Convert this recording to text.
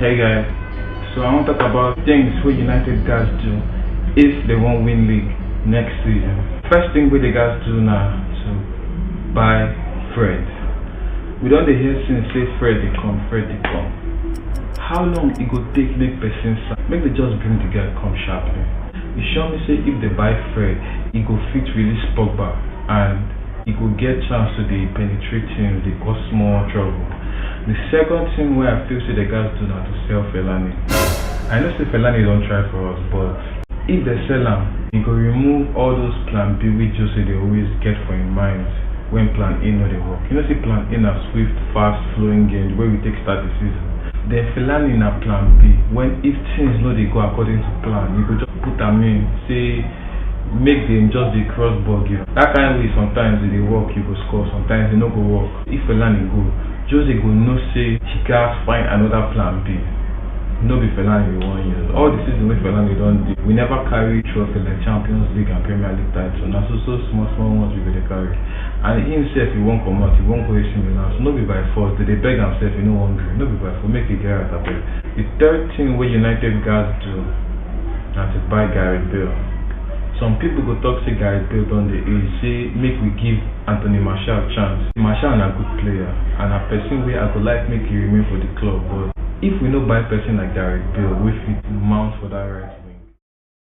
Hey guys, so I want to talk about things where United guys do if they won't win league next season. First thing where the guys do now to buy Fred. We don't hear since say Fred they come. How long it go take make person sign? Make they just bring the guy come sharply. You sure me say if they buy Fred, he go fit release Pogba and he go get chance to the penetrating, they cause small trouble. The second thing where I feel say the guys do now to sell Fellaini. I know say Fellaini don't try for us, but if they sell him, he go remove all those plan B which Jose they always get for in mind when plan A no they work. You know see plan A na swift, fast flowing game where we take start the season. Then Fellaini na plan B when if things no they go according to plan, you go just put them in, say make them just the cross ball game. That kind of way sometimes they work, you go score, sometimes they no go work. If Fellaini go, Jose go no say he can't find another plan B. No be Fellaini 1 year. All the season with Fellaini don't do. We never carry trophy like Champions League and Premier League title. Now so small ones we go to carry. And himself he won't come out, he won't go AC Milan. So no be by force. They beg himself, he no one agree. No be by force. Make it get out of it. The third thing where United guys do is to buy Gareth Bale. Some people go talk say Gareth Bale on the age, say make we give Anthony Martial a chance. Martial is a good player and a person where I could like make he remain for the club, but if we no buy person like Gareth Bale, we fit mount for that right.